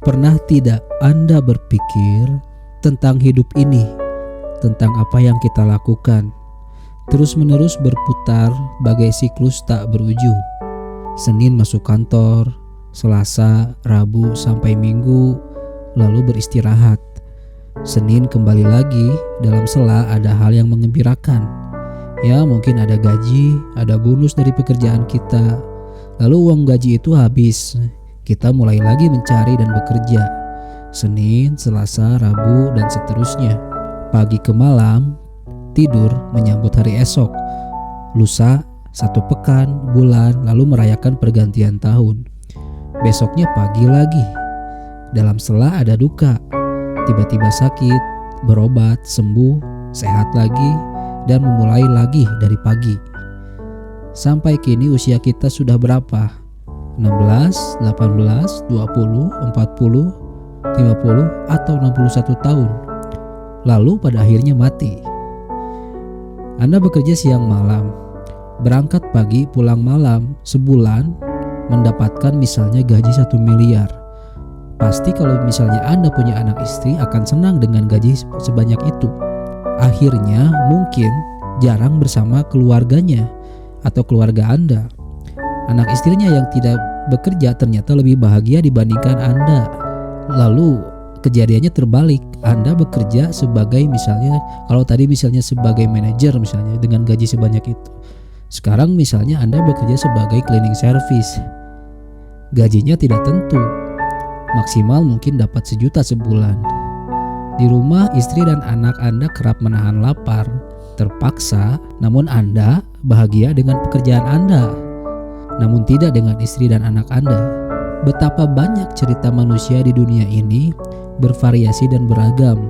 Pernah tidak Anda berpikir tentang hidup ini, tentang apa yang kita lakukan, terus-menerus berputar bagai siklus tak berujung? Senin masuk kantor, Selasa, Rabu sampai Minggu, lalu beristirahat. Senin kembali lagi, dalam sela ada hal yang mengembirakan. Ya, mungkin ada gaji, ada bonus dari pekerjaan kita. Lalu uang gaji itu habis. Kita mulai lagi mencari dan bekerja. Senin, Selasa, Rabu, dan seterusnya. Pagi ke malam, tidur menyambut hari esok. Lusa, 1 pekan, bulan, lalu merayakan pergantian tahun. Besoknya pagi lagi. Dalam sela ada duka. Tiba-tiba sakit, berobat, sembuh, sehat lagi, dan memulai lagi dari pagi. Sampai kini usia kita sudah berapa? 16, 18, 20, 40, 50, atau 61 tahun. Lalu pada akhirnya mati. Anda bekerja siang malam, berangkat pagi pulang malam, sebulan mendapatkan misalnya gaji 1 miliar. Pasti kalau misalnya Anda punya anak istri akan senang dengan gaji sebanyak itu. Akhirnya mungkin jarang bersama keluarganya atau keluarga Anda. Anak istrinya yang tidak bekerja ternyata lebih bahagia dibandingkan Anda. Lalu kejadiannya terbalik. Anda bekerja sebagai misalnya, kalau tadi misalnya sebagai manajer misalnya dengan gaji sebanyak itu. Sekarang misalnya Anda bekerja sebagai cleaning service. Gajinya tidak tentu. Maksimal mungkin dapat 1 juta sebulan. Di rumah istri dan anak Anda kerap menahan lapar. Terpaksa, namun Anda bahagia dengan pekerjaan Anda, namun tidak dengan istri dan anak Anda. Betapa banyak cerita manusia di dunia ini bervariasi dan beragam.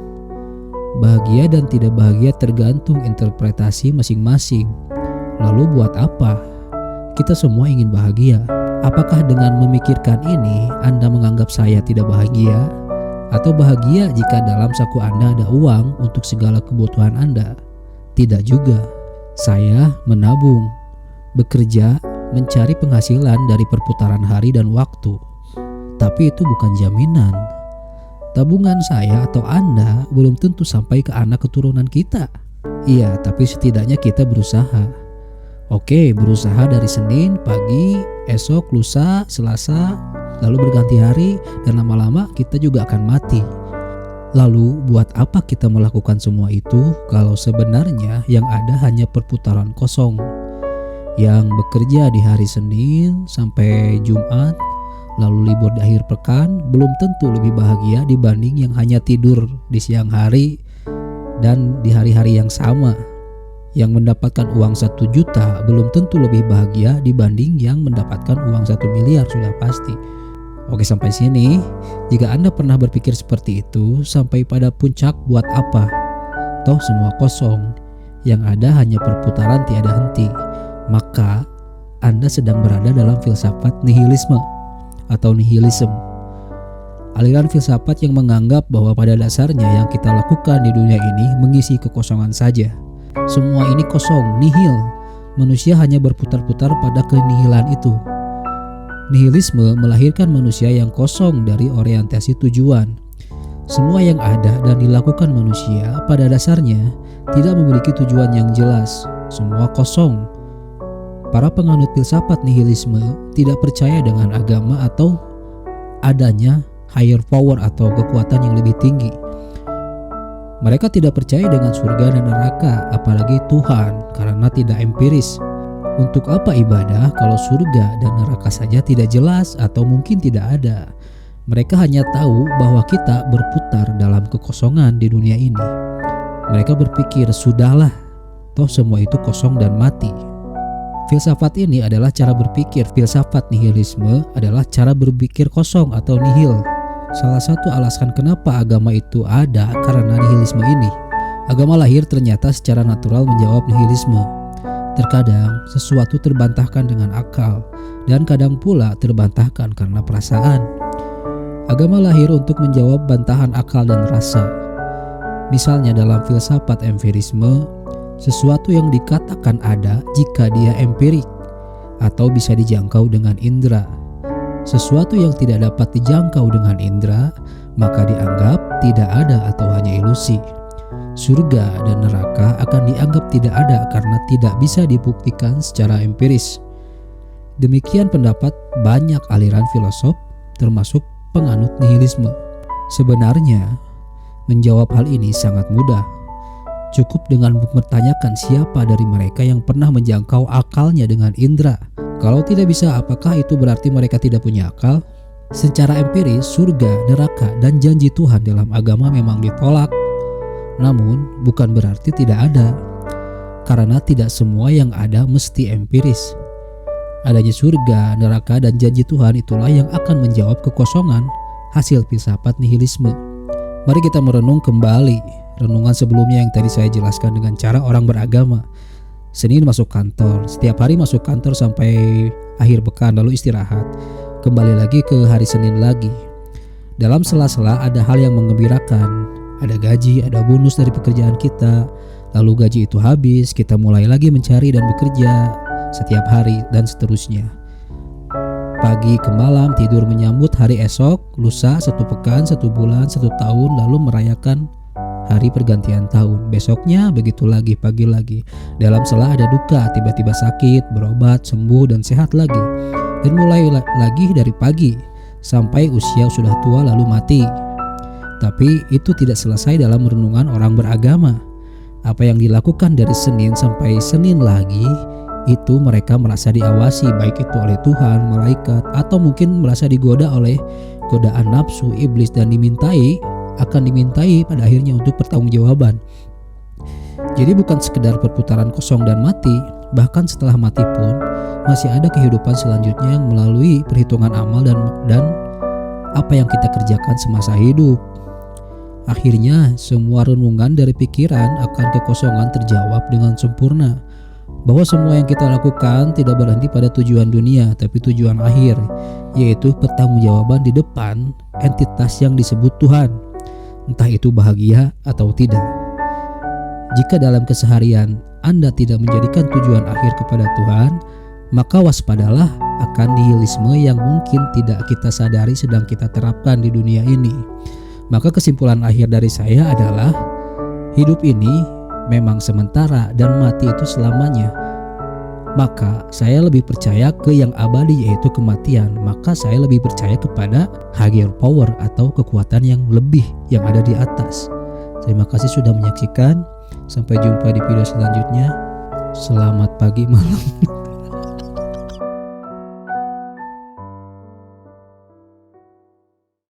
Bahagia dan tidak bahagia tergantung interpretasi masing-masing. Lalu buat apa? Kita semua ingin bahagia. Apakah dengan memikirkan ini Anda menganggap saya tidak bahagia? Atau bahagia jika dalam saku Anda ada uang untuk segala kebutuhan Anda? Tidak juga. Saya menabung, bekerja, mencari penghasilan dari perputaran hari dan waktu. Tapi itu bukan jaminan. Tabungan saya atau Anda belum tentu sampai ke anak keturunan kita. Iya, tapi setidaknya kita berusaha. Oke, berusaha dari Senin pagi, esok, lusa, Selasa, lalu berganti hari, dan lama-lama kita juga akan mati. Lalu buat apa kita melakukan semua itu kalau sebenarnya yang ada hanya perputaran kosong? Yang bekerja di hari Senin sampai Jumat, lalu libur di akhir pekan, belum tentu lebih bahagia dibanding yang hanya tidur di siang hari dan di hari-hari yang sama. Yang mendapatkan uang 1 juta belum tentu lebih bahagia dibanding yang mendapatkan uang 1 miliar, sudah pasti. Oke, sampai sini. Jika Anda pernah berpikir seperti itu, sampai pada puncak buat apa? Toh semua kosong. Yang ada hanya perputaran tiada henti. Maka Anda sedang berada dalam filsafat nihilisme atau nihilism. Aliran filsafat yang menganggap bahwa pada dasarnya yang kita lakukan di dunia ini mengisi kekosongan saja. Semua ini kosong, nihil. Manusia hanya berputar-putar pada kenihilan itu. Nihilisme melahirkan manusia yang kosong dari orientasi tujuan. Semua yang ada dan dilakukan manusia pada dasarnya tidak memiliki tujuan yang jelas. Semua kosong. Para penganut filsafat nihilisme tidak percaya dengan agama atau adanya higher power atau kekuatan yang lebih tinggi. Mereka tidak percaya dengan surga dan neraka, apalagi Tuhan, karena tidak empiris. Untuk apa ibadah kalau surga dan neraka saja tidak jelas atau mungkin tidak ada? Mereka hanya tahu bahwa kita berputar dalam kekosongan di dunia ini. Mereka berpikir, sudahlah, toh semua itu kosong dan mati. Filsafat ini adalah cara berpikir. Filsafat nihilisme adalah cara berpikir kosong atau nihil. Salah satu alasan kenapa agama itu ada karena nihilisme ini. Agama lahir ternyata secara natural menjawab nihilisme. Terkadang sesuatu terbantahkan dengan akal dan kadang pula terbantahkan karena perasaan. Agama lahir untuk menjawab bantahan akal dan rasa. Misalnya dalam filsafat empirisme, sesuatu yang dikatakan ada jika dia empirik atau bisa dijangkau dengan indera. Sesuatu yang tidak dapat dijangkau dengan indera, maka dianggap tidak ada atau hanya ilusi. Surga dan neraka akan dianggap tidak ada karena tidak bisa dibuktikan secara empiris. Demikian pendapat banyak aliran filosof, termasuk penganut nihilisme. Sebenarnya, menjawab hal ini sangat mudah. Cukup dengan mempertanyakan siapa dari mereka yang pernah menjangkau akalnya dengan indera. Kalau tidak bisa, apakah itu berarti mereka tidak punya akal? Secara empiris, surga, neraka, dan janji Tuhan dalam agama memang ditolak. Namun, bukan berarti tidak ada. Karena tidak semua yang ada mesti empiris. Adanya surga, neraka, dan janji Tuhan itulah yang akan menjawab kekosongan hasil filsafat nihilisme. Mari kita merenung kembali renungan sebelumnya yang tadi saya jelaskan dengan cara orang beragama. Senin masuk kantor, setiap hari masuk kantor sampai akhir pekan lalu istirahat. Kembali lagi ke hari Senin lagi. Dalam sela-sela ada hal yang menggembirakan, ada gaji, ada bonus dari pekerjaan kita. Lalu gaji itu habis, kita mulai lagi mencari dan bekerja setiap hari dan seterusnya. Pagi ke malam tidur menyambut hari esok, lusa, 1 pekan, 1 bulan, 1 tahun, lalu merayakan hari pergantian tahun. Besoknya begitu lagi, pagi lagi. Dalam sela ada duka, tiba-tiba sakit, berobat, sembuh, dan sehat lagi. Dan mulai lagi dari pagi sampai usia sudah tua lalu mati. Tapi itu tidak selesai dalam renungan orang beragama. Apa yang dilakukan dari Senin sampai Senin lagi, itu mereka merasa diawasi, baik itu oleh Tuhan, malaikat, atau mungkin merasa digoda oleh godaan nafsu, iblis, dan akan dimintai pada akhirnya untuk pertanggungjawaban. Jadi bukan sekedar perputaran kosong dan mati, bahkan setelah mati pun masih ada kehidupan selanjutnya yang melalui perhitungan amal dan apa yang kita kerjakan semasa hidup. Akhirnya semua renungan dari pikiran akan kekosongan terjawab dengan sempurna. Bahwa semua yang kita lakukan tidak berhenti pada tujuan dunia, tapi tujuan akhir, yaitu pertanggungjawaban di depan entitas yang disebut Tuhan, entah itu bahagia atau tidak. Jika dalam keseharian Anda tidak menjadikan tujuan akhir kepada Tuhan, maka waspadalah akan nihilisme yang mungkin tidak kita sadari sedang kita terapkan di dunia ini. Maka kesimpulan akhir dari saya adalah, hidup ini memang sementara dan mati itu selamanya. Maka saya lebih percaya ke yang abadi, yaitu kematian. Maka saya lebih percaya kepada higher power atau kekuatan yang lebih yang ada di atas. Terima kasih sudah menyaksikan. Sampai jumpa di video selanjutnya. Selamat pagi malam.